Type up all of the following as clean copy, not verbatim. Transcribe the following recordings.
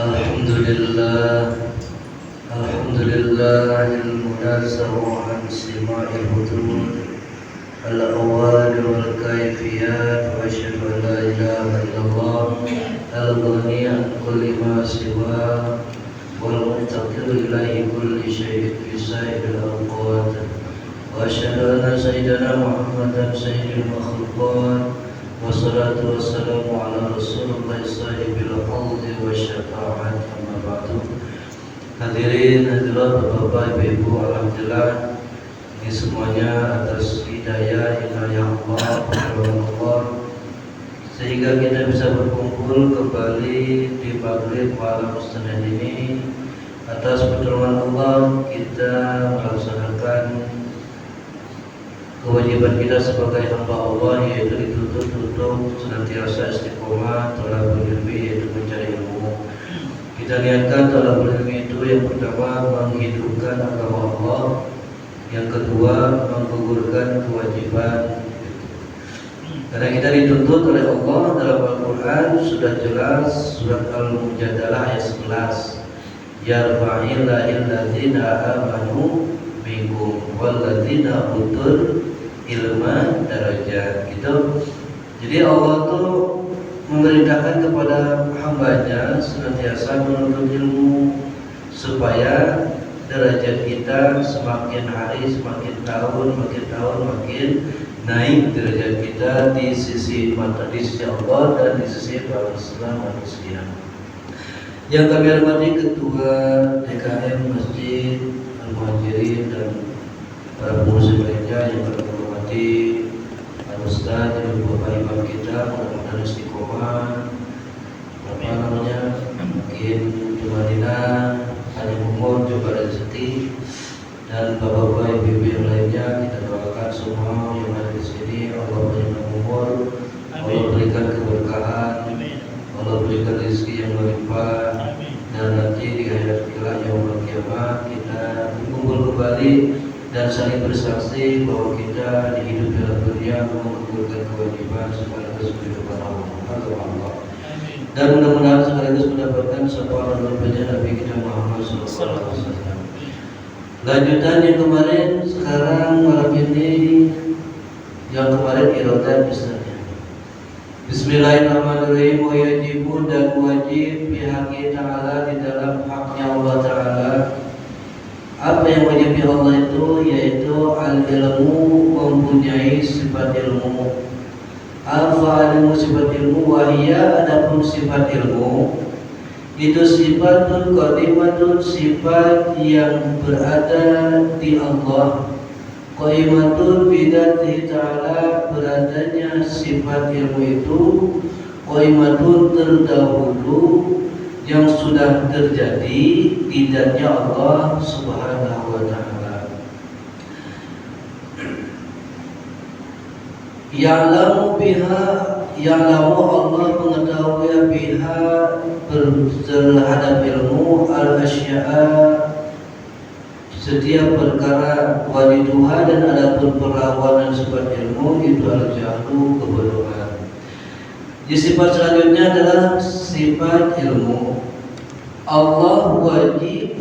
Alhamdulillah, Alhamdulillahil munazzahu an sima'il hudud al-awwal wal kayfiyat wa asyhadu an la ilaha illallah al-ghani an kulli ma siwa wal muftaqir ilaihi kulli syai'in fi sa'il al-awqat wa asyhadu anna sayyidana Muhammadan sayyidul makhluqat wassalatu wassalamu ala rasulullah sahibil haudi wa syafa'at amma ba'du. Hadirin hadirat Bapak Ibu, alhamdulillah ini semuanya atas hidayah inayah Allah, pertolongan Allah, sehingga kita bisa berkumpul kembali di maghrib malam Senin ini. Atas pertolongan Allah kita melaksanakan kewajiban kita sebagai hamba Allah, yaitu dituntut untuk senantiasa istiqomah thalabul ilmi, yaitu mencari ilmu. Kita niatkan thalabul ilmi itu yang pertama menghidupkan agama Allah, yang kedua menggugurkan kewajiban. Karena kita dituntut oleh Allah dalam Al-Quran sudah jelas, surat Al-Mujadalah ayat 11, yarfa'illahil ladzina amanu minkum walladzina utul ilma darajat gitu. Jadi Allah tuh memerintahkan kepada hambanya senantiasa menuntut ilmu supaya derajat kita semakin hari, semakin tahun makin naik derajat kita di sisi Allah dan di sisi bangsa manusia. Yang kami hormati Ketua DKM Masjid Al-Muhajirin dan para pengurus lainnya yang kami hormati, Ustaz dan Bapak Imam kita, mudah-mudahan istiqomah, mungkin di Madinah, Haji Umur juga rezeki, dan Bapak-bapak Ibu yang lainnya kita doakan semua yang ada di sini, Allah panjangkan umur, Allah berikan keberkahan, Allah berikan rezeki yang melimpah, dan nanti di akhirat kelak yaumul kiamat kita berkumpul kembali dan saling bersaksi bahwa kita di hidup dalam dunia mengumpulkan kewajiban sekaligus kehidupan Allah. Dan mudah-mudahan sekaligus mendapatkan syafaat dan Nabi kita Muhammad SAW. Lanjutan yang kemarin, sekarang malam ini yang kemarin irodat misalnya. Bismillahirrahmanirrahim. Wajibun dan wajib pihak ta'ala di dalam haknya Allah Ta'ala. Apa yang wajib Allah itu, yaitu al-ilmu, mempunyai sifat ilmu. Al-fa'alimu sifat ilmu, wahiyya adapun sifat ilmu itu sifatun qadimatun, sifat yang berada di Allah. Qaimatun bidatihi ta'ala, beradanya sifat ilmu itu qaimatun terdahulu yang sudah terjadi di zatnya Allah Subhanahu wa ta'ala. Ya'lamu biha, ya'lamu Allah mengetahui biha terhadap ilmu al-asya'a, setiap perkara, waliduha dan adapun perlawanan sifat ilmu itu al-jahlu, kebodohan. Di sifat selanjutnya adalah sifat ilmu. Allah wajib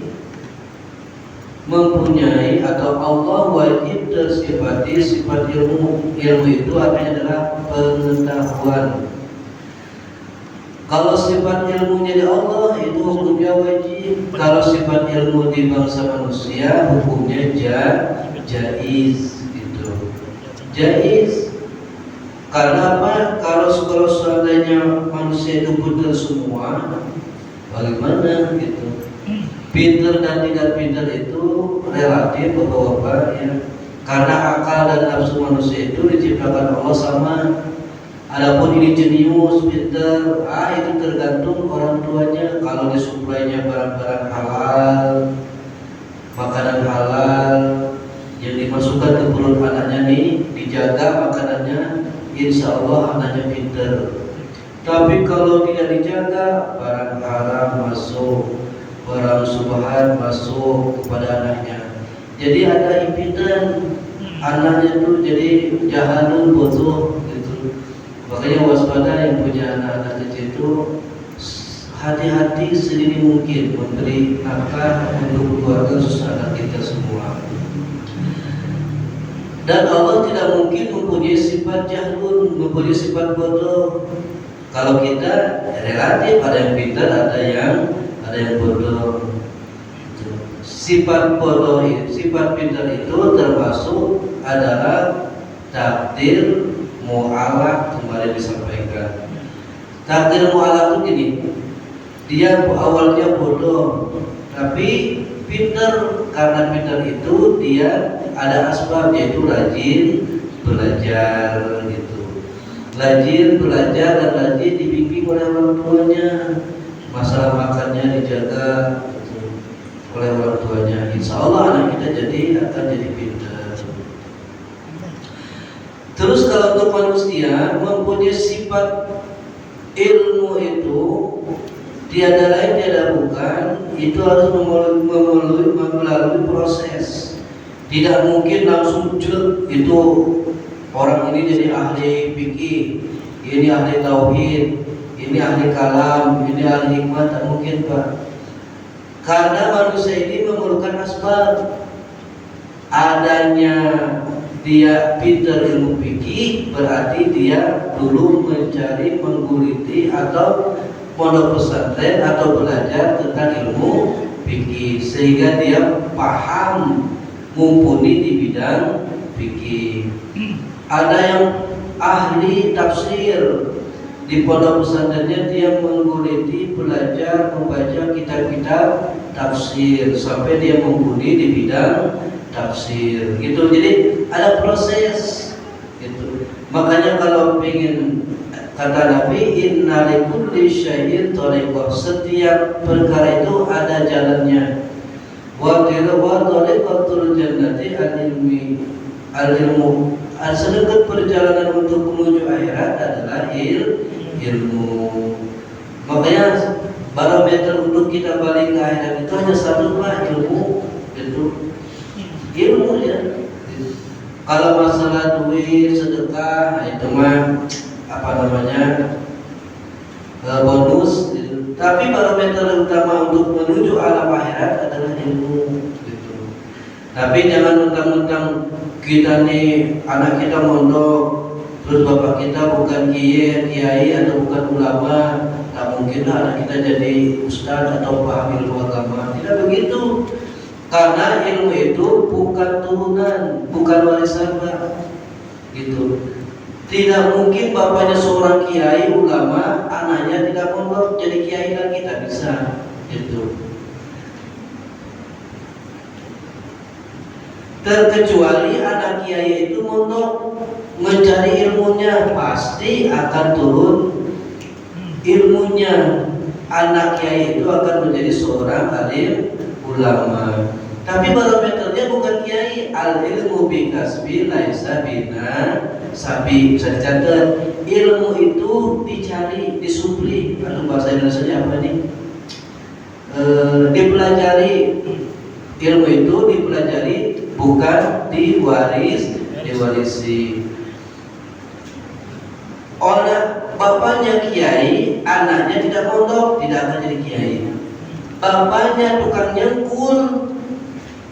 mempunyai atau Allah wajib tersifati sifat ilmu. Ilmu itu artinya adalah pengetahuan. Kalau sifat ilmunya di Allah itu hukumnya wajib. Kalau sifat ilmu di bangsa manusia hukumnya jaiz gitu. Jaiz. Karena apa? Kalau seandainya manusia itu benar semua, bagaimana gitu? Pintar dan tidak pintar itu relatif Bapak-bapak ya. Karena akal dan nafsu manusia itu diciptakan Allah sama. Adapun ini jenius, pintar, itu tergantung orang tuanya. Kalau disuplainya barang-barang halal, makanan halal yang dimasukkan ke perut anaknya nih, dijaga makanannya, insya Allah anaknya pintar. Tapi kalau tidak dijaga, barang haram masuk, barang subhan masuk kepada anaknya. Jadi ada impitan anaknya tuh jadi jahanun bodoh gitu. Makanya waspada yang punya anak-anak kecil itu hati-hati sedini mungkin memberi nafkah untuk keluarga susah kita semua. Dan Allah tidak mungkin mempunyai sifat jahlun, mempunyai sifat bodoh. Kalau kita relatif, ada yang pintar, ada yang bodoh. Sifat bodoh, sifat pintar itu termasuk adalah takdir mu'alaq. Kemarin disampaikan takdir mu'alaq itu gini, dia awalnya bodoh tapi pintar. Karena pintar itu dia ada asbab, yaitu rajin belajar gitu. Rajin belajar dan rajin dibimbing oleh orang tuanya. Masalah makannya dijaga oleh orang tuanya. Insya Allah anak kita akan jadi pintar. Terus kalau untuk manusia mempunyai sifat ilmu itu tiada lain tiada bukan, itu harus melalui proses. Tidak mungkin langsung itu orang ini jadi ahli fikih, ini ahli tauhid, ini ahli kalam, ini ahli hikmah. Tak mungkin, Pak. Karena manusia ini memerlukan asbab. Adanya dia pintar ilmu fikih berarti dia dulu mencari, mengguliti atau pondok pesantren atau belajar tentang ilmu fikih sehingga dia paham, mumpuni di bidang fikih. Ada yang ahli tafsir, di pondok pesantrennya dia mengguliti, belajar, membaca kitab-kitab tafsir sampai dia mumpuni di bidang tafsir gitu. Jadi ada proses gitu. Makanya kalau ingin, kata Nabi, inna likulli syai'in thariqah, setiap perkara itu ada jalannya. Wa tariqatul jannati al-ilmu. Sedangkan perjalanan untuk menuju akhirat adalah ilmu. Makanya barometer untuk kita balik ke akhirat itu hanya satu, Pak, ilmu. Itu ilmu ya. Kalau masalah duit, sedekah, itu mah bonus gitu. Tapi barometer utama untuk menuju alam akhirat adalah ilmu gitu. Tapi jangan mentang-mentang kita nih anak kita mondok, terus bapak kita bukan kiai atau bukan ulama, tak mungkinlah anak kita jadi ustaz atau paham ilmu agama. Tidak begitu. Karena ilmu itu bukan turunan, bukan warisan, Pak. Gitu. Tidak mungkin bapaknya seorang kiai ulama, anaknya tidak mondok jadi kiai lagi, tak bisa. Gitu. Terkecuali anak kiai itu mondok mencari ilmunya, pasti akan turun ilmunya. Anak kiai itu akan menjadi seorang alim ulama. Tapi barometernya bukan kiai. Al ilmu bi kasbi laisa bina sabi. Bisa dicatat, ilmu itu dicari, disupli. Kalau bahasa Indonesia apa nih? Dipelajari. Ilmu itu dipelajari, bukan diwarisi. Orang bapaknya kiai, anaknya tidak mondok, tidak akan jadi kiai. Bapaknya tukang nyengkul,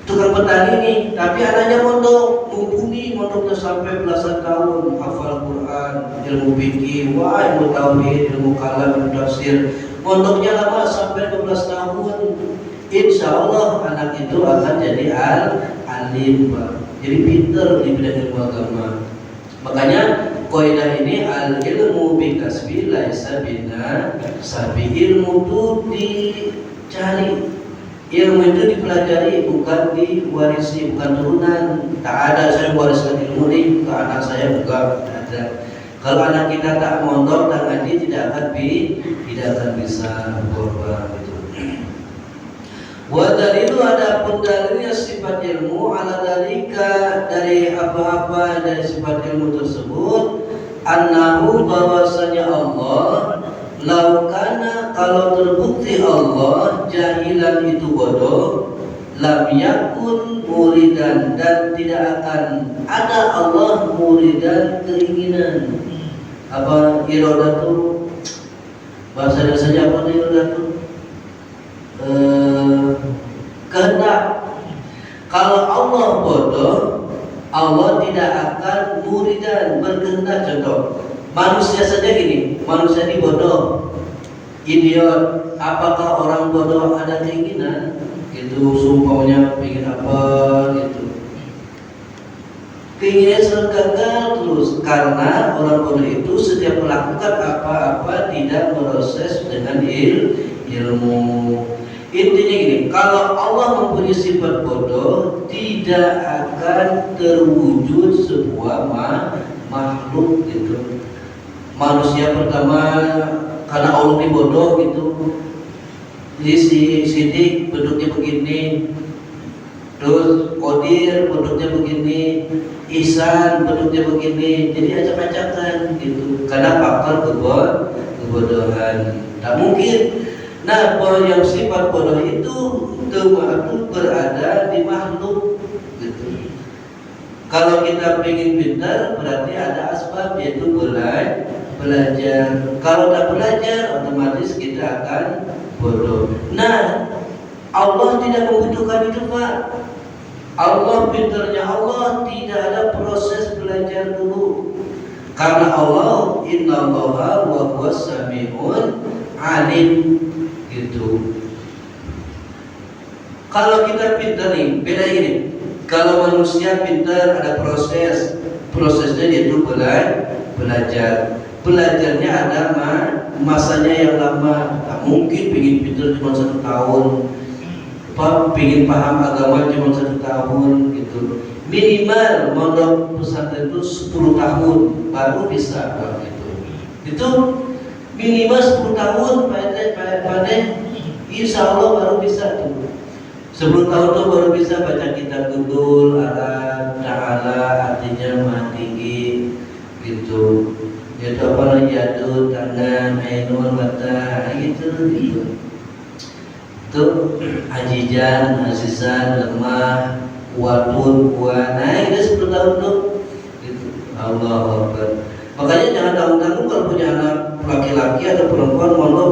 tukang petani nih, tapi anaknya mondok, mumpuni, mondoknya sampai belasan tahun, hafal Quran, ilmu fikih, ilmu tauhid, ilmu kalam, ilmu tafsir. Mondoknya lama sampai 12 tahun. Insya Allah anak itu akan jadi alim, Pak. Jadi pintar di bidang ilmu agama. Makanya kaidah ini al ilmu bi kasbi laisa bina sabi. Ilmu itu dicari, ilmu itu dipelajari, bukan diwarisi, bukan turunan. Tak ada saya wariskan ilmu ini ke anak saya, bukan ada. Kalau anak kita tak mondok dan ngaji, tidak akan bisa berubah gitu. Wa dalilu, ada pun dalilnya sifat ilmu ala dalika, dari apa-apa dari sifat ilmu tersebut, annahu, bahwasanya Allah, laukana, kalau terbukti Allah jahilan itu bodoh, lam yakun muridan, dan tidak akan ada Allah muridan keinginan. Apa iradatu Bahasa dasarnya apa nih Ratu? Kehendak. Kalau Allah bodoh, Allah tidak akan muridan berkehendak. Contoh, manusia saja gini, manusia ini bodoh, idiot. Apakah orang bodoh ada keinginan? Gitu, sumpahnya pengen apa gitu. Keinginan selalu gagal terus karena orang bodoh itu setiap melakukan apa-apa tidak proses dengan ilmu. Intinya gini, kalau Allah mempunyai sifat bodoh, tidak akan terwujud sebuah makhluk gitu. Manusia pertama karena Allah ini bodoh gitu. Jadi si Sidik bentuknya begini, terus Kodir bentuknya begini, Ihsan bentuknya begini, jadi acak-acakan gitu. Karena faktor kebodohan. Tak mungkin. Nah, yang sifat bodoh itu berada di makhluk gitu. Kalau kita ingin pintar berarti ada asbab, yaitu belajar. Kalau tak belajar otomatis kita akan bodoh. Nah, Allah tidak membutuhkan itu, Pak. Allah pintarnya Allah tidak ada proses belajar dulu. Karena Allah innallaha wa huwas sami'un alim gitu. Kalau kita pintar nih, beda ini. Kalau manusia pintar ada prosesnya yaitu belajar. Belajarnya ada masanya yang lama. Tak mungkin pengen pintar cuma 1 tahun. Pengen paham agama cuma 1 tahun gitu. Minimal mondok pesantren itu 10 tahun baru bisa gitu. Itu minimal 10 tahun pada insya Allah baru bisa tuh. 10 tahun tuh baru bisa baca kitab Gundul, Arab, Ta'ala, artinya Maha Tinggi gitu. Yaitu apa lagi, Yadud, tangan, Ainun, mata, gitu. Tuh Ajijan, Azizan, Lemah, Kuatun, Kuat. Nah itu 10 tahun tuh gitu. Allah Akbar. Makanya jangan tanggung-tanggung kalau punya anak laki-laki atau perempuan mondok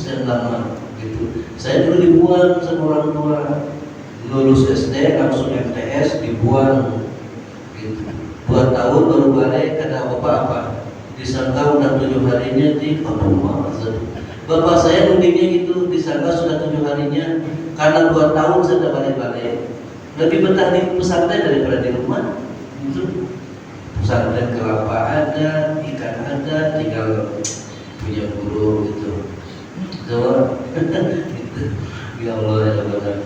dan lama gitu. Saya dulu dibuang sama orang tua, lulus SD langsung MTS dibuang gitu. 2 tahun baru balik, kata apa-apa. Disangka udah 7 harinya di rumah. Bapak saya nundingnya gitu, disangka sudah 7 harinya karena 2 tahun sudah balik-balik. Lebih betah di pesantren daripada di rumah gitu. Pesantren kelapa ada, ikan ada, tinggal punya guru gitu. So, gitu. Ya Allah ya Allah.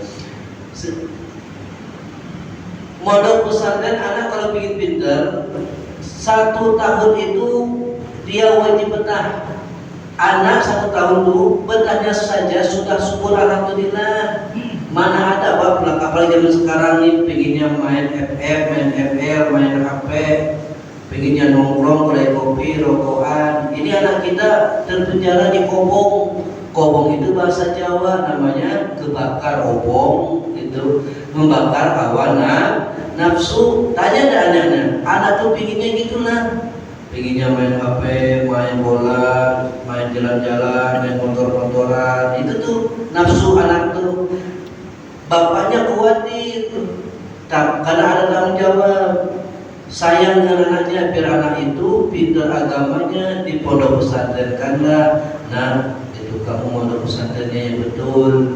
Modal pesantren anak kalau ingin pintar 1 tahun itu dia wajib betah. Anak 1 tahun dulu betahnya saja sudah syukur alhamdulillah. Mana ada apalagi zaman sekarang nih pengennya main FF, main FL, main HP, pengennya nongkrong, kedai kopi, rokokan. Ini anak kita terpenjara di kobong. Kobong itu bahasa Jawa namanya kebakar obong, itu membakar hawa nafsu. Tanya ada anaknya, anak tuh pengennya gitulah. Pengennya main HP, main bola, main jalan-jalan, main motor-motoran. Itu tuh nafsu anak tuh. Bapaknya khawatir karena ada tanggung jawab. Sayang dengan anaknya biar anak itu pintar agamanya di pondok pesantren karena itu kamu pondok pesantrennya yang betul.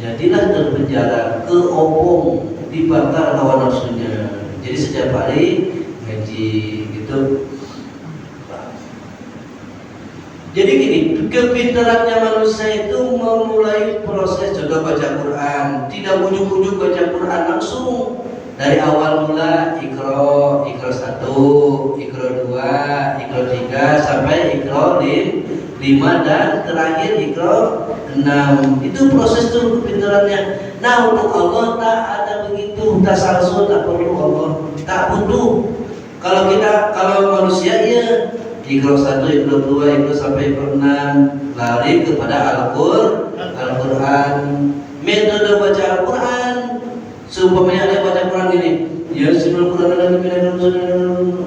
Jadilah terpenjara ke obong, dibakar hawa nafsunya. Jadi setiap hari ngaji gitu. Jadi gini, kepintarannya manusia itu memulai proses contoh baca Quran. Tidak ujuk-ujuk baca Quran langsung. Dari awal mula Iqra 1, Iqra 2, Iqra 3 sampai Iqra 5 dan terakhir Iqra 6. Itu proses tuh kepintarannya. Nah untuk Allah tak ada begitu, tasalsul tak perlu Allah, tak butuh. Kalau manusia ya Iqra 1, Iqra 2, Iqra sampai Iqra 6 lari kepada Al-Quran. Metode baca Al-Quran seumpamanya ada baca Quran gini, ya Bismillahirrahmanirrahim.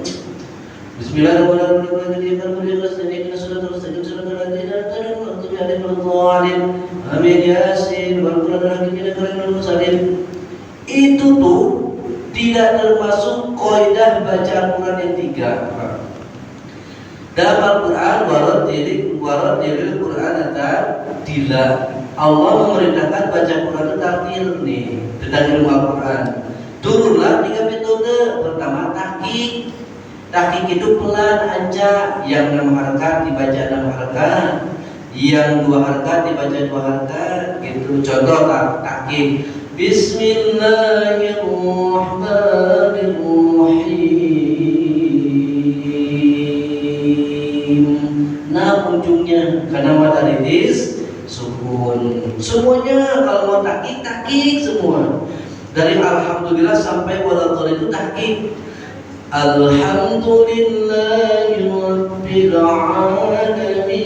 alim al-dhalim. Amin Yasin wal Qur'anil hakim innaka laminal mursalin. Itu tuh tidak termasuk kaidah baca Al-Quran yang 3. Dalam Al-Quran waradil Quran tila. Allah memerintahkan baca Quran itu tartil nih tentang ilmu Al-Quran. Turunlah 3 metode. Pertama tahqiq. Tahqiq itu pelan aja, yang 6 harakat dibaca 6 harakat, yang 2 harakat dibaca 2 harakat gitu. Contoh tahqiq. Bismillahirrahmanirrahim. Nah ujungnya karena mad alitis sukun. Semuanya kalau mau tahqiq semua. Dari alhamdulillah sampai waladhdallin itu tahqiq. Alhamdulillahi rabbil alamin.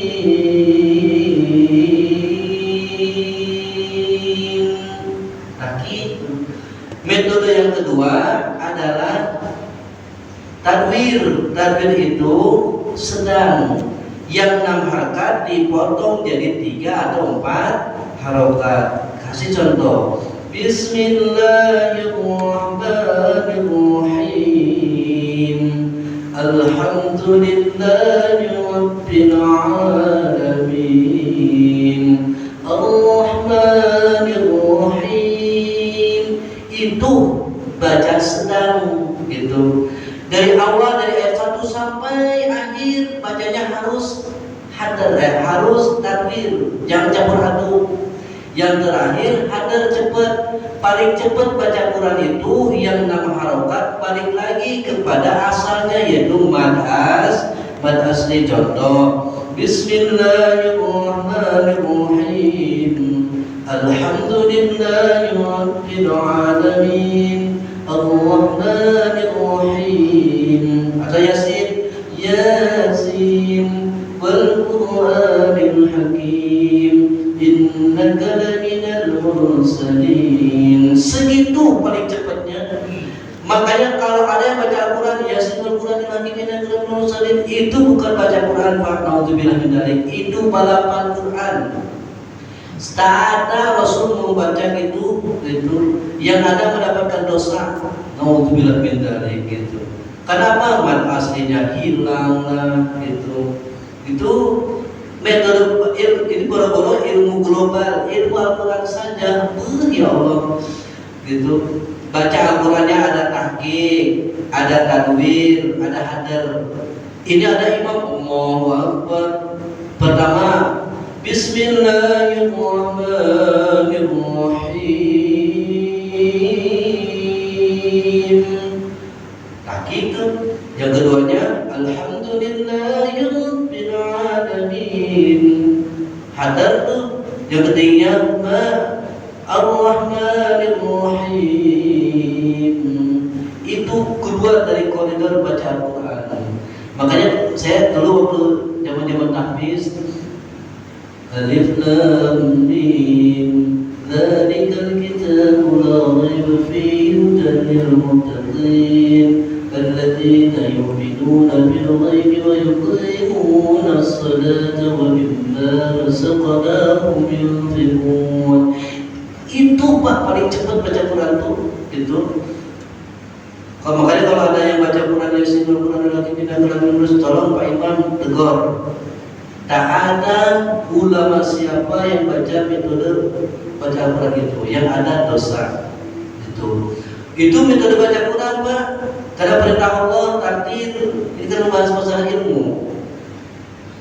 Tahqiq. Metode yang kedua adalah tadwir. Tadwir itu sedang, yang 6 harakat dipotong jadi 3 atau 4 harokat. Kasih contoh. Bismillahirrahmanirrahim. Alhamdulillahi rabbil alamin. Ar-Rahmanir-Rahim. Itu baca sedang gitu. Dari awal dari ayat 1 sampai akhir bacanya harus hadar, harus tadwir, jangan campur aduk. Yang terakhir hadar cepat. Paling cepat baca Quran itu yang 6 harokat, balik lagi kepada asalnya yaitu mad asli. Contoh Bismillahirrahmanirrahim. Alhamdulillahi rabbil alamin. Ar-Rahmanir-Rahim. Atau Yasin. Yasin wal Qur'anil hakim innaka laminal mursalin. Segitu paling cepatnya. Makanya kalau ada yang baca Al-Quran Yasin wal Qur'anil hakim innaka laminal mursalin, itu bukan baca Quran, Pak. Nauzubillah min dzalik. Itu balapan Quran. Tak ada Rasul membaca itu yang ada mendapatkan dosa. Nauzubillah min dzalik gitu. Kenapa? Mad aslinya hilang lah gitu. Itu metode ini boro-boro ilmu global, ilmu Al-Quran saja. Ya Allah gitu. Baca Al-Qurannya ada tahqiq, ada tadwir, ada hadar. Ini ada imam Allahu Akbar. Pertama Bismillahirrahmanirrahim. Tahqiq. Yang keduanya Alhamdulillahirabbil alamin. Hadar. Yang ketiganya Ar-Rahmanir-Rahim. Itu kedua dari koridor baca Al-Quran. Makanya saya dulu waktu zaman-zaman tahfiz, Alif Lam Mim Dzalikal kitabu la raiba fihi hudan lil muttaqin alladzina yu'minuna bil ghaibi wa yuqimuna as-salata wa mimma razaqnahum yunfiqun. Itu Pak paling cepat baca Quran tuh gitu. Makanya kalau ada yang baca Quran dari sini Quran lagi pindah terus, tolong Pak Imam tegur. Tak ada ulama siapa yang baca metode baca Quran itu yang ada dosa gitu. Itu metode baca Quran Pak. Karena perintah Allah tartil. Ini kan membahas masalah ilmu.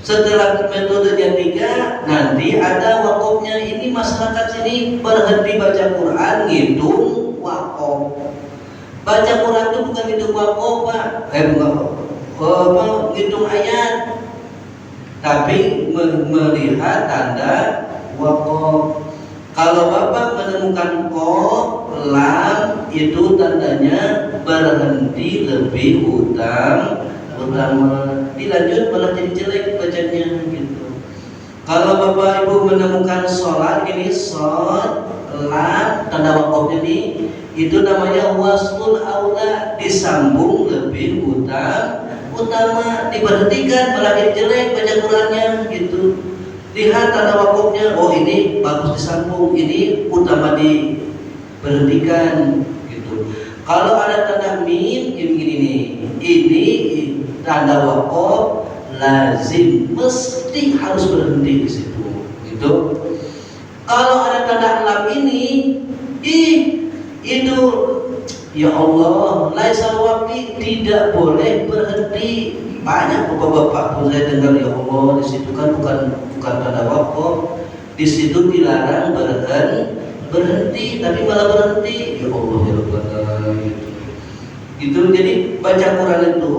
Setelah metode yang 3, nanti ada wakofnya. Ini masyarakat sini berhenti baca Quran, ngitung wakof. Baca Quran itu bukan ngitung wakof Pak. Ngitung ayat, tapi melihat tanda wakof. Kalau Bapak menemukan kof, lam, itu tandanya berhenti lebih utama. Dilanjut malah jadi jelek bacanya gitu. Kalau Bapak Ibu menemukan sholat ini shod, lam, tanda wakofnya nih, itu namanya waslul aula, disambung lebih utama, diberhentikan malah jadi jelek baca Qurannya gitu. lihat tanda wakufnya, oh ini bagus disambung, ini utama diberhentikan gitu. Kalau ada tanda mim begini nih, ini tanda wakuf lazim, mesti harus berhenti di situ gitu. Kalau ada tanda lam ini, itu ya Allah, laisal waqti, tidak boleh berhenti. Banyak bapak-bapak pun saya dengar, ya Allah, di situ kan bukan tanda wakaf, di situ dilarang berhenti, tapi malah berhenti. Ya Allah, ya Allah, gitu. Jadi baca Quran itu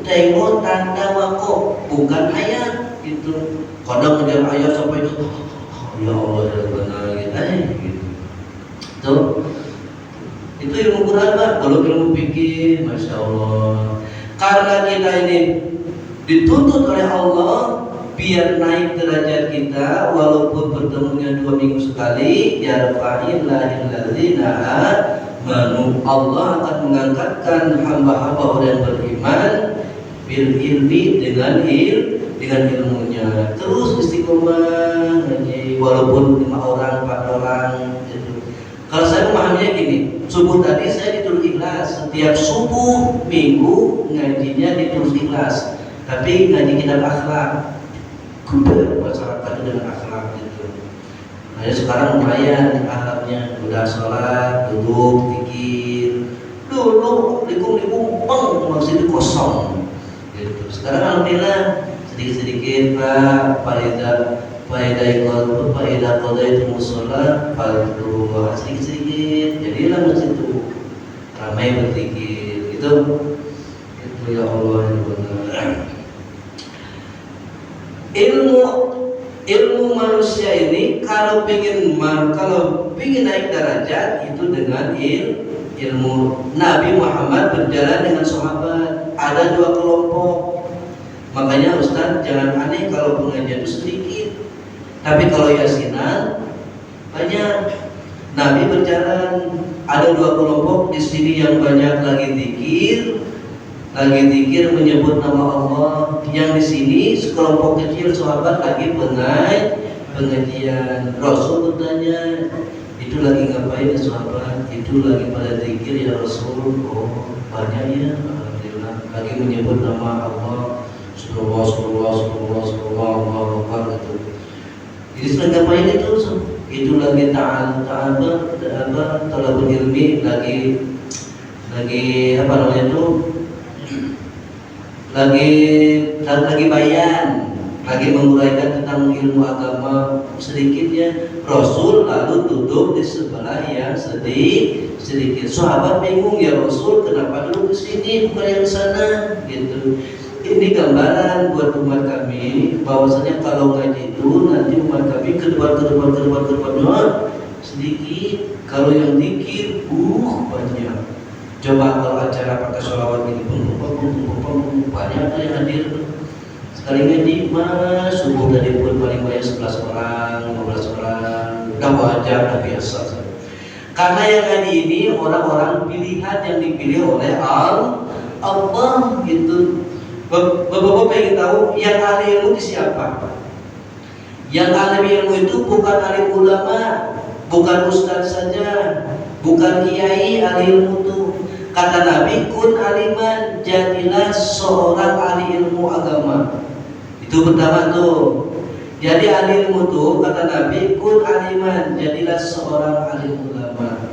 tengok tanda wakaf, bukan ayat gitu. Kadang kejar ayat sampai ya Allah, ya Allah, gitu. Tuh. Itu ilmu Quran, Pak. Kalau ilmu fikih, Masya Allah. Karena kita ini dituntut oleh Allah biar naik derajat kita, walaupun bertemunya 2 minggu sekali, yarfa'illahil ladzina amanu. Allah akan mengangkatkan hamba-hamba orang yang beriman bil ilmi, dengan ilmunya. Terus istiqomah ngaji, walaupun 5 orang, 4 orang gitu. Kalau saya memahaminya gini, subuh tadi saya ditulis ikhlas. Setiap subuh minggu ngajinya ditulis ikhlas. Tapi ngaji kitab akhlak, kumpul masyarakat dengan akhlak gitu. Nah sekarang lumayan akhlaknya, udah sholat, duduk, zikir. Dulu likung-likung peng, maksudnya kosong gitu. Sekarang alhamdulillah sedikit-sedikit Pak, Faedah koda itu musola, Fadluwa sedikit-sedikit. Jadilah masjid itu ramai berzikir. Itu ya Allah yang benar. Ilmu manusia ini kalau pingin naik derajat itu dengan ilmu. Nabi Muhammad berjalan dengan sahabat, ada 2 kelompok. Makanya Ustaz jangan aneh kalau pengajian itu sedikit, tapi kalau yasinan banyak. Nabi berjalan, ada 2 kelompok di sini yang banyak lagi zikir menyebut nama Allah. Yang di sini sekelompok kecil sahabat lagi pengajian. Rasul bertanya, itu lagi ngapain ya sahabat? Itu lagi pada zikir ya Rasul. Oh banyak ya, alhamdulillah. Lagi menyebut nama Allah. Subhanallah, Allahu Akbar gitu. Jadi sedang ngapain itu? Itu lagi talabul ilmi, lagi apa namanya itu? Lagi bayan, lagi menguraikan tentang ilmu agama sedikitnya. Rasul lalu duduk di sebelah yang sedikit. Sahabat bingung, ya Rasul kenapa duduk di sini bukan yang sana gitu. Ini gambaran buat umat kami bahwasanya kalau ngaji itu nanti umat kami ke depan sedikit. Kalau yang zikir banyak. Coba kalau acara pakai sholawat ini banyak yang hadir. Sekali ngaji mas subuh tadi pun paling banyak 11 orang, 15 orang. Udah wajar, udah biasa. Karena yang ngaji ini orang-orang pilihan yang dipilih oleh Allah gitu. Bapak-bapak ingin tahu yang ahli ilmu itu siapa? Yang ahli ilmu itu bukan ahli ulama, bukan ustaz saja, bukan kiai. Ahli ilmu itu kata Nabi, kun aliman, jadilah seorang ahli ilmu agama. Itu pertama tuh. Jadi ahli ilmu tuh kata Nabi, kun aliman, jadilah seorang ahli ulama.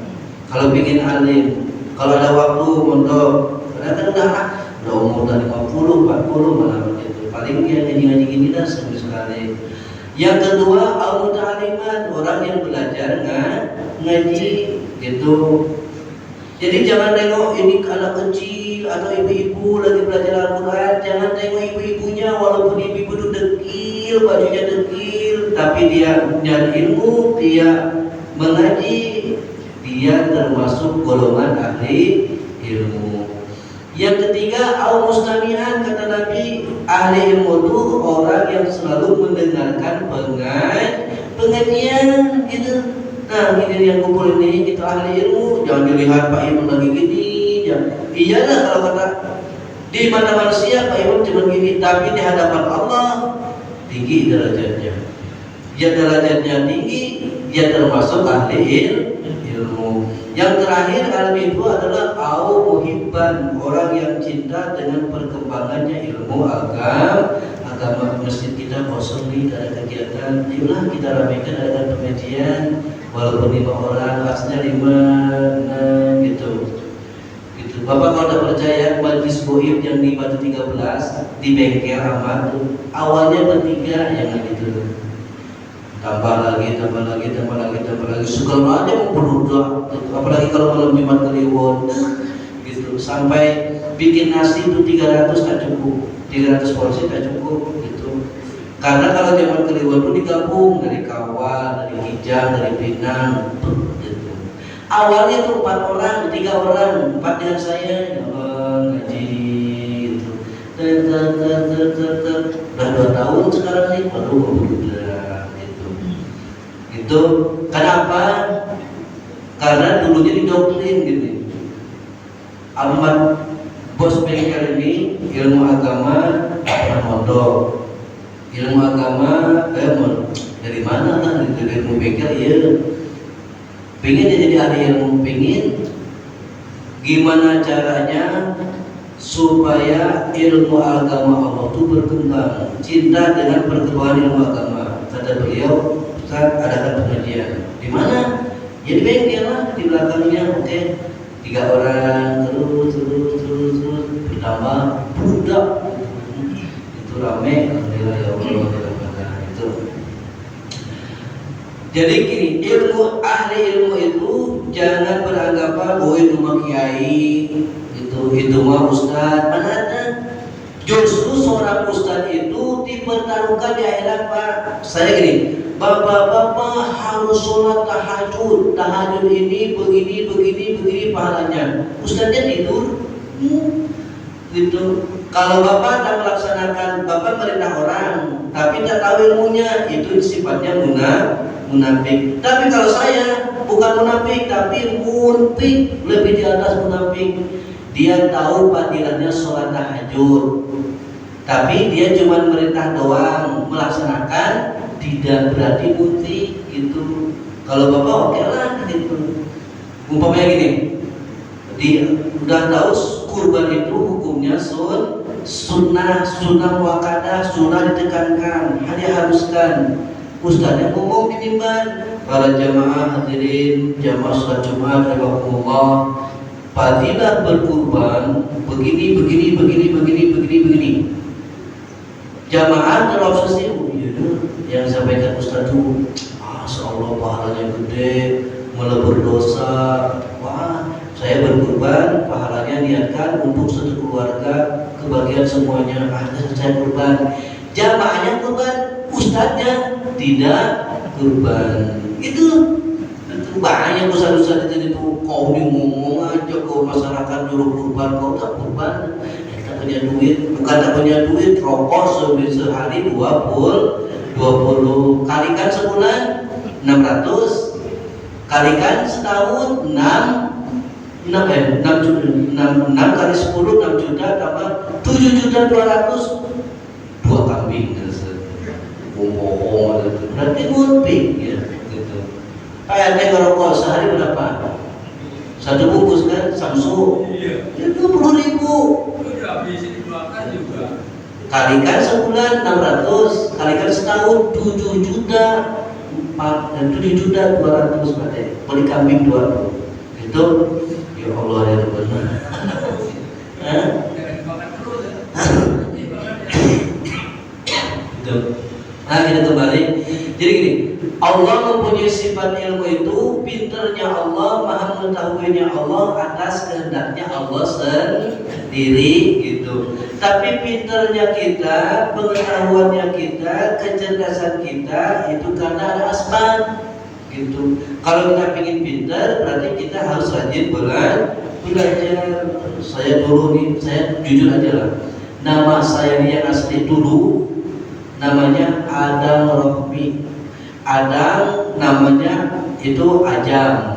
Kalau bikin alim, kalau ada waktu mondok, kadang-kadang udah umur 50, 40 mana begitu. Paling dia ngaji gini dah sekali. Yang kedua, al-muta'aliman, orang yang belajar ngaji gitu. Jadi jangan tengok ini anak kecil atau ibu-ibu lagi belajar Al-Quran, jangan tengok ibu-ibunya walaupun ibu-ibu itu dekil, bajunya dekil, tapi dia nyari ilmu, dia mengaji, dia termasuk golongan ahli ilmu. Yang ketiga, al-mustami'an, kata Nabi, ahli ilmu itu orang yang selalu mendengarkan pengajian gitu. Nah, ini yang kumpul ini kita ahli ilmu, jangan dilihat Pak Imam lagi gini, iyalah kalau kata di mata manusia Pak Imam cuma gini, tapi di hadapan Allah tinggi derajatnya. dia derajatnya tinggi, dia termasuk ahli ilmu. Yang terakhir almi itu adalah muhibban, orang yang cinta dengan perkembangannya ilmu agama. Masjid kita kosong nih, ada kegiatan, ayolah kita ramaikan, ada pengajian, walaupun 5 orang, asnya 5 gitu. Bapak kalau tidak percaya, majlis goib yang di Batu 13 di bengkel Ahmad tuh awalnya bertiga, yang gitu. Tambah lagi, segala macam berdoa. Apalagi kalau malam Jumat Kliwon, gitu. Sampai bikin nasi itu 300 tak cukup, 300 porsi tak cukup, gitu. Karena kalau Jumat Kliwon itu digabung dari Kawal, dari Hijang, dari Pinang, gitu. Awalnya tuh 4 orang, 3 orang, 4 dengan saya, ngaji, gitu. Udah 2 tahun sekarang nih, baru udah, gitu. Itu kenapa? Karena dulunya didoktrin, gitu. Ahmad bos bengkel ini ilmu agama mondok, ilmu agama dari mana kan? Dari ilmu bengkel, ya. Pengen jadi ahli ilmu, pengen gimana caranya supaya ilmu agama Allah itu berkembang, cinta dengan perkembangan ilmu agama. Kata beliau, Ustaz, adakan pengajian. Di mana? Ya di bengkel lah, di belakangnya. Oke, 3 orang, terus bertambah budak. Itu rame, alhamdulillah ya Allah. Itu. Jadi gini, ahli ilmu itu jangan beranggapan itu mah kiai, itu mah ustaz. Mana ada? Justru seorang ustaz itu dipertaruhkan di akhirat, Pak. Saya gini, bapak-bapak harus sholat tahajud. Tahajud ini begini pahalanya. Ustaznya tidur, gitu. Kalau bapak tak melaksanakan, bapak merintah orang, tapi tak tahu ilmunya, itu sifatnya munafik. Tapi kalau saya bukan munafik, tapi munafik, lebih di atas munafik. Dia tahu fadilahnya sholat tahajud, tapi dia cuma merintah doang, melaksanakan tidak berarti munafik, gitu. Kalau bapak oke lah, gitu. Umpamanya gini, dia udah tahu kurban itu hukumnya sunnah muakkadah, sunnah ditekankan, diharuskan. Ustaznya ngomong di mimbar, para jamaah hadirin jamaah salat Jumat rahimakumullah, fadilah berkurban begini. Jamaah terobsesi, yang sampaikan Ustaz itu, Masya Allah pahalanya gede, melebur dosa. Wah, saya berkurban, pahalanya niatkan untuk satu keluarga, kebagian semuanya. Saya kurban, jamaahnya kurban, ustadznya tidak kurban. Itu banyak dosa-dosa itu. Kau ngomong aja kau masyarakat nyuruh kurban, kau tak kurban. Tak punya duit, bukan tak punya duit, rokok sehari 20 kalikan sebulan 600, kalikan setahun 6 kali 10 6 juta tambah 7.200.000, 2 kambing. Bohong, berarti munafik, ya, gitu. Kayak ngerokok sehari berapa? 1 bungkus kan, Samsung, itu 20.000. Kalikan sebulan 600, kalikan setahun 7.200.000 berarti beli kambing 2. Itu ya Allah ya benar. Gitu. Nah, kita kembali. Jadi gini, Allah mempunyai sifat ilmu itu, pinternya Allah, maha mengetahuinya Allah atas kehendaknya Allah sendiri, gitu. Tapi pinternya kita, pengetahuannya kita, kecerdasan kita itu karena ada asbab, gitu. Kalau kita ingin pintar, berarti kita harus rajin belajar. Saya dulu nih, saya jujur aja lah. Nama saya ini yang asli dulu namanya Adam Rohmi. Adam namanya itu Ajam.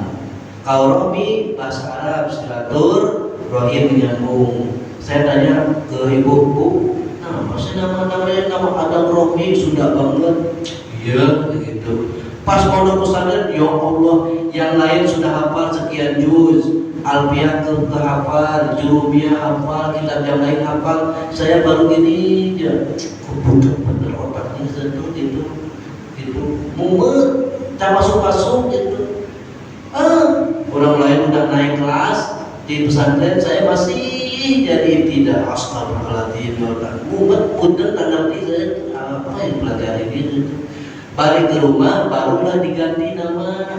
Kalau Rohmi bahasa Arab silatur rohim menyambung. Saya tanya ke ibu, nama saya nama Adam Rohmi, sudah banget. Ya begitu. Pas pondok pesantren, ya Allah, yang lain sudah hafal sekian juz, Alfiah hafal, Jurumiyah hafal, kitab yang lain hafal, saya baru gini aja. Kok budak bener otaknya satu gitu, mumet, tak masuk gitu. Orang lain udah naik kelas di pesantren, saya masih jadi tidak. Astagfirullahaladzim, ya Allah, mumet, budak, tak ngerti saya apa yang pelajari gitu. Balik ke rumah barulah diganti nama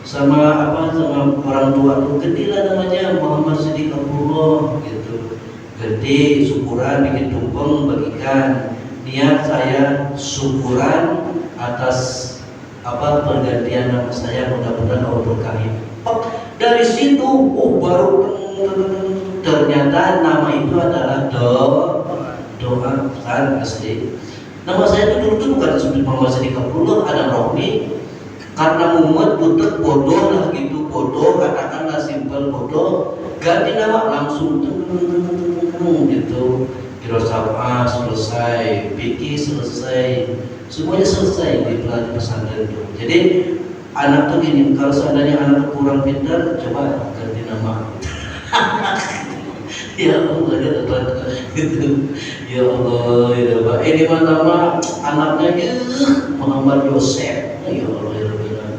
sama orang tua tuh, gedilah namanya Muhammad Siddiq Abdullah gitu. Gede syukuran bikin tumpeng bagikan. Niat saya syukuran atas pergantian nama saya, mudah-mudahan Allah berkahi. Dari situ baru ternyata nama itu adalah doa kan asli. Nama saya dulu tuh bukan disebut Muhammad Siddiq Abdullah, ada Rohmi. Karena mumet, butek, bodoh lah gitu, bodoh, katakanlah simpel bodoh, ganti nama langsung gitu. Firosafah selesai, fikih selesai, semuanya selesai di pesantren itu. Jadi anak tuh gini, kalau seandainya anak tuh kurang pintar, coba ganti nama. Ya Allah, ya Allah, gitu. Ya Allah, ya Allah. Ini mah nama anaknya Muhammad Yosef. Ya Allah, ya Allah.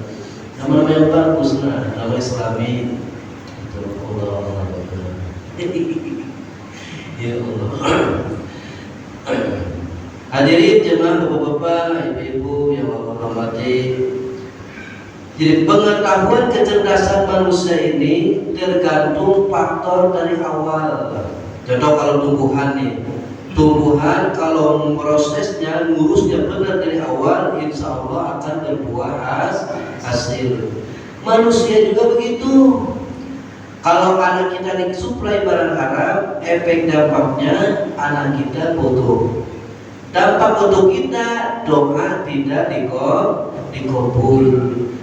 Nama-nama yang bagus lah, nama Islami. Itu Allah. Ya Allah. Hadirin jemaah bapak-bapak, ibu-ibu yang Allah hormati. Jadi pengetahuan kecerdasan manusia ini tergantung faktor dari awal. Contoh kalau tumbuhan nih, tumbuhan kalau prosesnya ngurusnya benar dari awal, insya Allah akan berbuah hasil. Manusia juga begitu. Kalau anak kita disuplai barang haram, efek dampaknya anak kita bodoh. Dampak untuk kita doa tidak dikabul.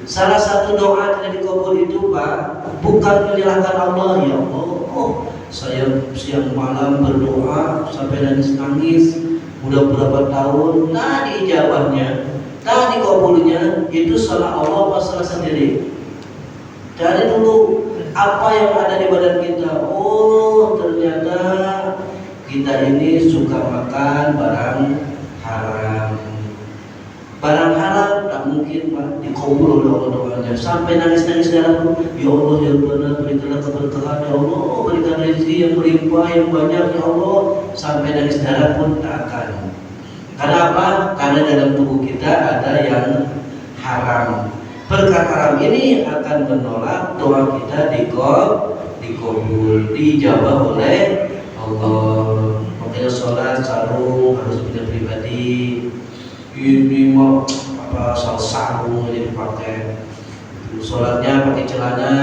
Salah satu doa tidak dikabul itu Pak, bukan menyalahkan Allah. Ya Allah, saya siang malam berdoa sampai nangis-nangis, udah berapa tahun, nah diijabahnya, nah dikabulnya, itu salah Allah apa salah sendiri? Cari dulu apa yang ada di badan kita. Oh ternyata kita ini suka makan barang haram. Barang haram tak mungkin Pak dikabul oleh Allah doanya. Sampai nangis-nangis darah pun, ya Allah ya Allah, berikanlah keberkahan ya Allah, berikan rezeki yang berlimpah yang banyak ya Allah. Sampai nangis darah pun tak akan. Karena apa? Karena dalam tubuh kita ada yang haram. Perkara haram ini akan menolak doa kita dikabul, dijawab oleh Allah. Makanya sholat sarung harus punya pribadi. Ini mau sarung aja dipakai. Sholatnya pakai celana,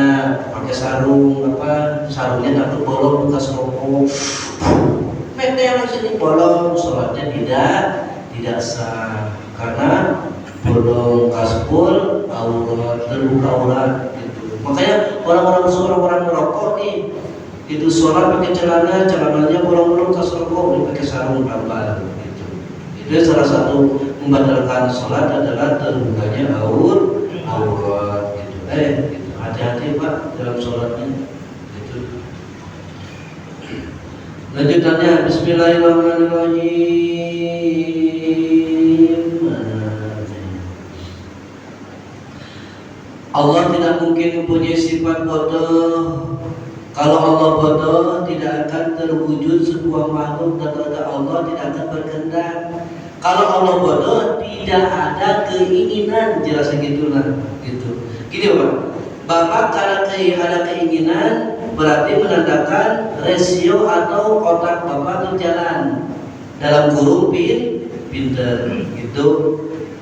pakai sarung, sarungnya takut bolong bekas rokok. Yang sini bolong, sholatnya tidak sah karena bolong kaspul aurat, terbuka aurat gitu. Makanya orang-orang merokok nih, itu sholat pakai celananya bolong-bolong kas rokok, pakai sarung tambal gitu. Itu salah satu membatalkan sholat adalah terbukanya aurat gitu. Gitu. Hati-hati Pak dalam sholatnya gitu. Lanjutannya Bismillahirrahmanirrahim. Allah tidak mungkin mempunyai sifat bodoh. Kalau Allah bodoh, tidak akan terwujud sebuah makhluk, dan kehendak Allah tidak akan berkehendak. Kalau Allah bodoh, tidak ada keinginan, jelas gitulah gitu. Gini Bapak karena ada keinginan berarti menandakan rasio atau otak Bapak berjalan dalam kurung pinter gitu.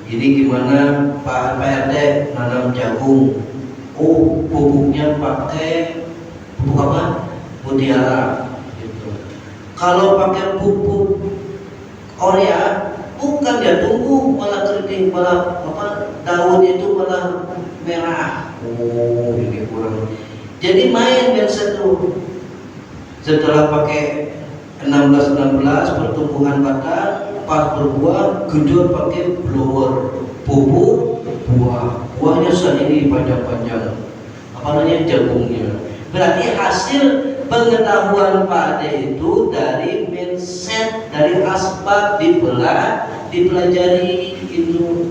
Ini gimana Pak RT nanam jagung? Oh pupuknya pakai pupuk apa? Mutiara gitu. Kalau pakai pupuk Korea bukan dia tumbuh malah keriting, malah daun itu malah merah. Oh ini kurang. Jadi main yang satu. Setelah pakai 16 pertumbuhan batang pas berbuah gedor pakai blower pupuk, buahnya segini panjang-panjang, apa namanya, jagungnya. Berarti hasil pengetahuan Pak Ade itu dari mindset, dari asbab dipelajari itu.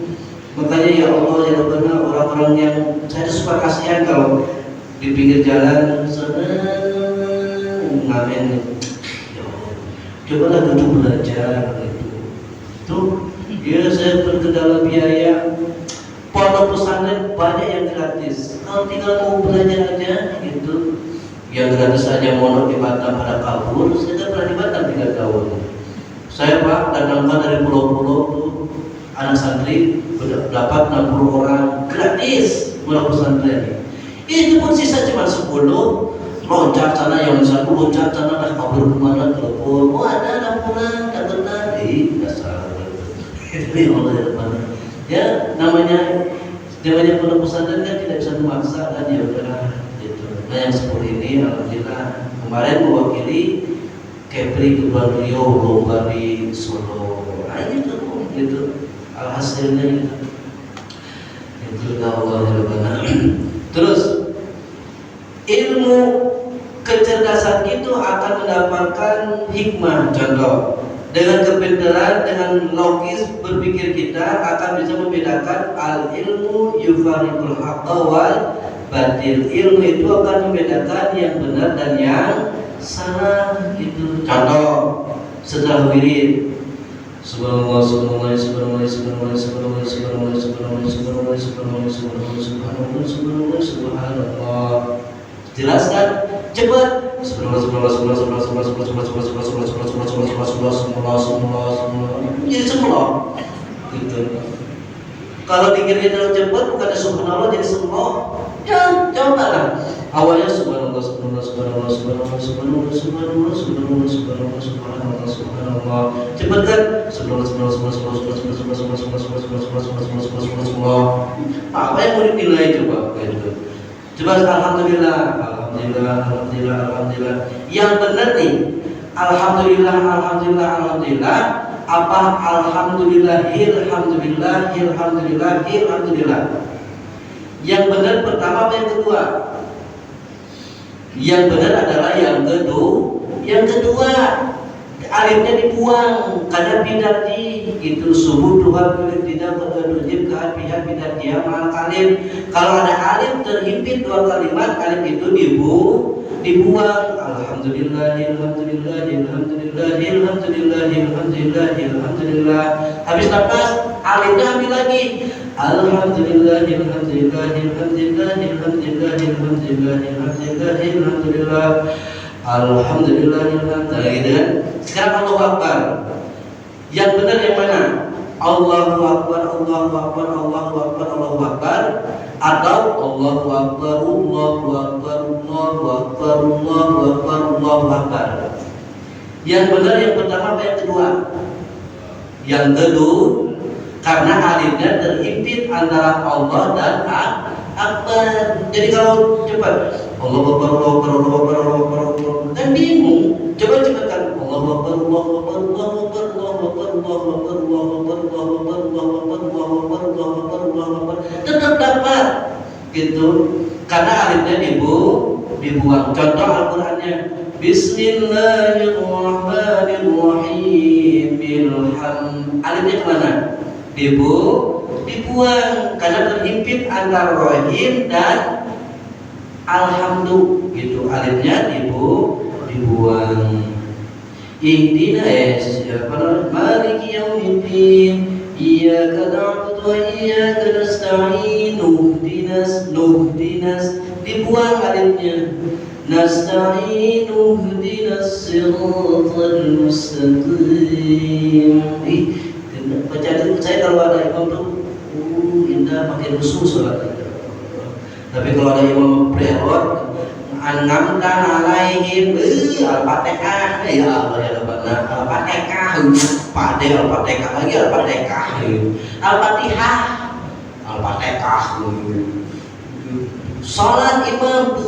Makanya ya Allah ya Rabbana, orang-orang yang saya suka kasihan kalau di pinggir jalan seneng ngamen. Ya Allah, cobalah duduk belajar gitu. Tuh, ya saya berkendala biaya. Pondok pesantren banyak yang gratis. Kalau tinggal mau belajar aja gitu. Yang gratis aja mondok di Batam pada kabur. Saya kan pernah di Batam 3 tahun. Saya Pak datangkan dari pulau-pulau tuh anak santri dapat 60 orang gratis pondok pesantren. Itu pun sisa cuma 10. Loncat sana yang satu loncat sana dah kabur kemana telepon. Oh ada 60, tak benar. Dasar. Itu Allah ya Rabbana. Ya namanya pondok pesantren kan tidak bisa memaksa kan, ya udahlah gitu. Nah yang seperti ini alhamdulillah kemarin mewakili Kepri Kepulauan Riau lomba di Solo. Nah gitu alhasilnya itu Allah ya Rabbana. Terus ilmu kecerdasan itu akan mendapatkan hikmah. Contoh, dengan kepintaran, dengan logis berpikir kita akan bisa membedakan al-ilmu yufariqul haqqa wal batil. Ilmu itu akan membedakan yang benar dan yang salah itu. Contoh, setelah wirid subhanallah subhanallah subhanallah subhanallah subhanallah subhanallah subhanallah subhanallah subhanallah subhanallah subhanallah subhanallah subhanallah. Jelaskan cepat. Subhanallah subhanallah subhanallah subhanallah jadi semua gitu. Kalau dikirnya terlalu cepat bukan subhanallah jadi semua. Ya cobalah awalnya subhanallah subhanallah subhanallah subhanallah subhanallah subhanallah subhanallah subhanallah subhanallah subhanallah. Cepatkan subhanallah subhanallah subhanallah subhanallah subhanallah. Apa yang mau dinilai coba gitu. Coba alhamdulillah, alhamdulillah, alhamdulillah, alhamdulillah. Yang benar nih, alhamdulillah, alhamdulillah, alhamdulillah. Apa alhamdulillah, alhamdulillah, alhamdulillah, alhamdulillah. Yang benar pertama apa yang kedua? Yang benar adalah yang kedua. Yang kedua, alifnya dibuang karena bidati itu subuh Tuhan boleh tidak berdujib ke pihak bidat dia malah kalim. Kalau ada alif terhimpit 2 kalimat, alif itu dibuang. Alhamdulillah, alhamdulillah, alhamdulillah, alhamdulillah, alhamdulillah, alhamdulillah. Habis nafas alifnya ambil lagi. Alhamdulillah, alhamdulillah, alhamdulillah, alhamdulillah, alhamdulillah, alhamdulillah, alhamdulillah. Alhamdulillah, alhamdulillah gitu kan. Sekarang Allahu Akbar. Yang benar yang mana? Allahu Akbar, Allahu Akbar, Allahu Akbar, Allahu Akbar, atau Allahu Akbar, Allahu Akbar, Allahu Akbar, Allahu Akbar, Allahu Akbar. Yang benar yang pertama apa yang kedua? Yang kedua, karena alifnya terhimpit antara Allah dan Akbar. Jadi kalau cepat Allahu Akbar, Allahu Akbar, Allahu Akbar, Allahu Akbar, kan bingung. Coba cepatkan Allahu Akbar, Allahu Akbar, Allahu Akbar, Allahu Akbar, Allahu Akbar, Allahu Akbar, Allahu Akbar, Allahu Akbar, Allahu Akbar, Allahu Akbar, Allahu Akbar. Tetap dapat gitu. Karena alifnya dibuang. Contoh Al-Qur'annya Bismillahirrahmanirrahim. Alifnya kemana? Dibuang karena terhimpit antara rohim dan alhamdulillah gitu. Alifnya dibuang. Ihdina maliki yaumiddin iyyaka na'budu wa iyyaka nasta'in nuhdinas dibuang alifnya. Nasta'in nuhdinas siratal mustaqim. Baca itu saya kalau ada imam tuh indah pakai khusus sholat. Tapi kalau ada imam prelot angamkan alaihim al-fatihah ya Allah ya Rabbana al-fatihah al-fatihah lagi al-fatihah sholat imam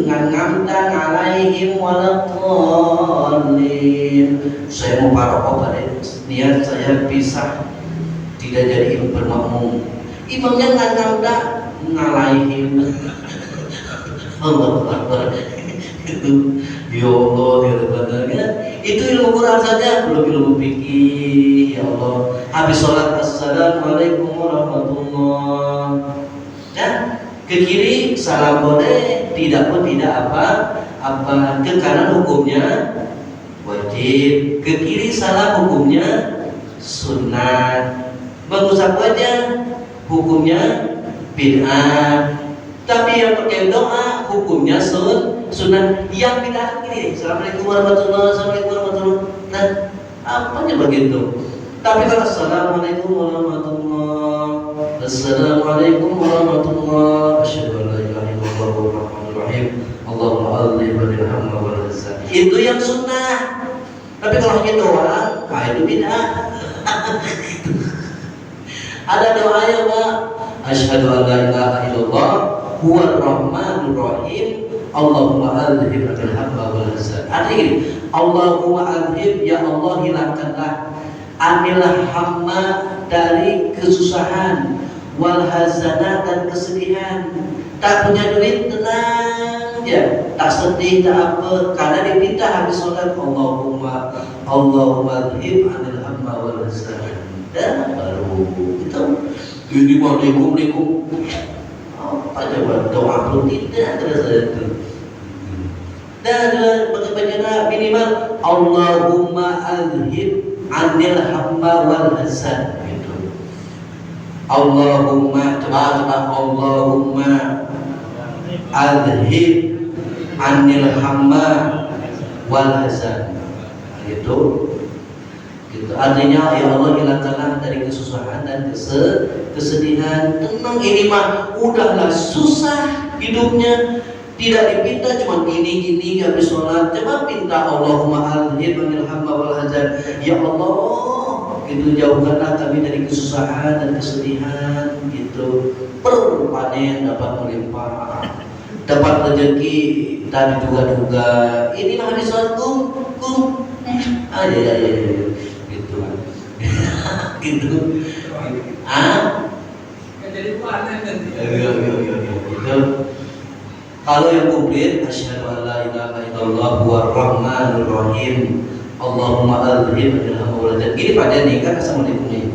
angamkan alaihim waladhdallin. Saya mau parokok pada niat saya pisah tidak jadi bermakmum. Imamnya nggak ngalahin. Allah Akbar. Itu ya Allah ya benar. Itu ilmu Quran saja, belum ilmu fikih. Ya Allah, habis sholat assalamualaikum warahmatullah. Dan ke kiri salam boleh, tidak pun tidak apa. Ke kanan hukumnya wajib, ke kiri salam hukumnya sunnah. Mengusap wajah hukumnya bid'ah. Tapi yang pakai doa hukumnya sunnah. Yang bid'ah ini assalamualaikum warahmatullahi wabarakatuh. Nah, apanya begitu? Tapi kalau assalamualaikum warahmatullahi, assalamualaikum warahmatullahi, asyhadu an la ilaha illallah wa rahmanur rahim, Allahumma alli bil hamma wal lazat. Itu yang sunnah. Tapi kalau hanya doa, itu bid'ah. Ada doanya, Pak. Asyhadu an la ilaha illallah huwar rahmanur rahim, Allahumma alhib bil hamma wal hazan. Artinya gini, Allahumma alhib, ya Allah hilangkanlah anil hamma dari kesusahan, wal hazana dan kesedihan. Tak punya duit tenang ya, tak sedih tak apa, karena diminta habis sholat Allahumma alhib anil hamma wal hazan. Dan baru itu ini waalaikum apa coba doa pun tidak terasa itu. Dan baca minimal Allahumma alhib anil hamma wal hazan gitu. Allahumma coba Allahumma alhib anil hamma wal hazan gitu. Gitu. Artinya ya Allah hilangkanlah dari kesusahan dan kesedihan. Tenang, ini mah udahlah susah hidupnya, tidak diminta cuma ini habis sholat. Coba minta Allahumma alhib anil hamma wal hazan. Ya Allah, gitu, jauhkanlah kami dari kesusahan dan kesedihan gitu. Perpanen dapat melimpah, dapat rezeki tak diduga-duga. Ini mah habis sholat kum. Ya. Gitu. Jadi panen nanti. Gitu. Kalau yang komplit, asyhadu an la ilaha illallah huwar rahmanur rahim, Allahumma alhib bil hamma wal hazan. Gini pada nih kan assalamualaikum nih.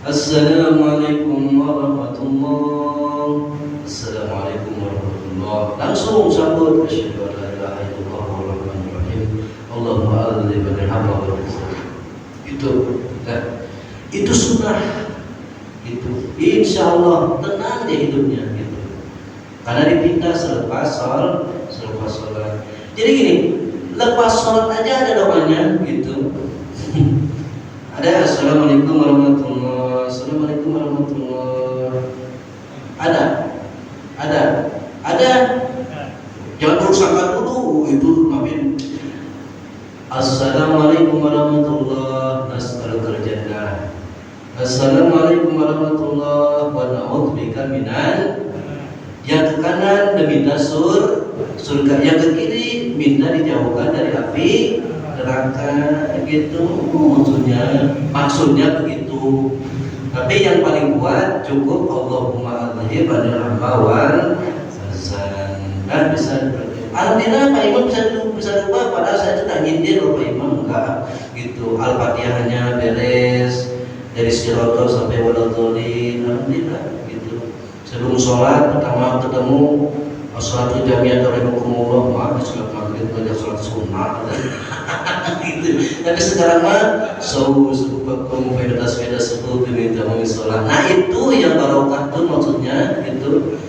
Assalamualaikum warahmatullahi. Assalamualaikum warahmatullahi. Langsung sambut asyhadu an la ilaha illallah huwar rahmanur rahim, Allahumma alhib bil hamma wal hazan. Itu sunnah. Itu insya Allah tenang dia hidupnya gitu. Karena dipinta selepas sholat. Jadi gini, lepas sholat aja ada doanya gitu. Ada assalamualaikum warahmatullahi, assalamualaikum warahmatullahi. Ada. Jangan berusaha dulu itu maafin. Assalamualaikum warahmatullahi, nas'alukal jannah. Assalamualaikum warahmatullahi wa na'udzubika minan. Yang ke kanan meminta surga, yang ke kiri minta dijauhkan dari api neraka gitu. Maksudnya begitu. Tapi yang paling kuat cukup Allahumma alhib anil hamma wal hazan. Dan bisa alhamdulillah Pak Imam bisa lupa, padahal saya tidak nyindir loh Pak Imam, enggak gitu. Al-Fatihahnya beres dari Sirotol sampai Waladolin, alhamdulillah gitu. Sebelum sholat pertama ketemu Assalatu jami'at rahimakumullah, maaf sholat maghrib banyak sholat sunnah gitu. Tapi sekarang mah subuhakum faidatas subuh diminta sholat. Nah itu yang barokah tuh maksudnya gitu.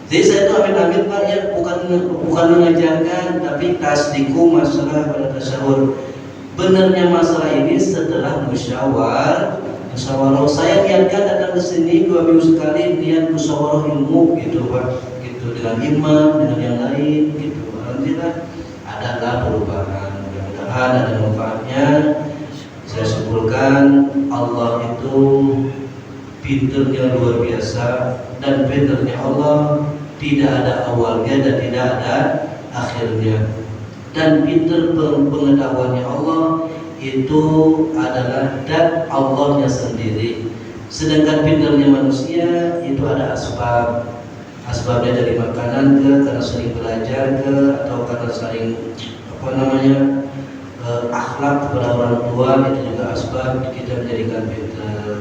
Jadi saya itu amit-amit Pak ya, bukan mengajarkan, tapi tasdiku masalah pada tasyahud. Benarnya masalah ini setelah musyawarah. Saya niatkan datang ke sini 2 minggu sekali, niat musyawarah ilmu gitu Pak, gitu dengan imam, dengan yang lain gitu. Alhamdulillah adalah perubahan, mudah-mudahan ada manfaatnya. Saya simpulkan Allah itu pinternya luar biasa, dan pinternya Allah tidak ada awalnya dan tidak ada akhirnya. Dan pinter pengetahuannya Allah itu adalah dat Allahnya sendiri. Sedangkan pintarnya manusia itu ada asbab. Asbabnya dari makanan ke, karena sering belajar ke, atau karena sering akhlak kepada orang tua, itu juga asbab kita menjadikan pintar.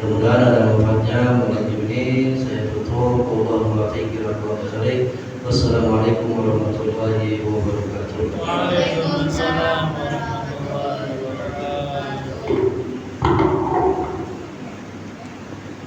Mudah-mudahan ada manfaatnya. Mengenai ini saya tutup. Wassalamualaikum warahmatullahi wabarakatuh. Waalaikumsalam.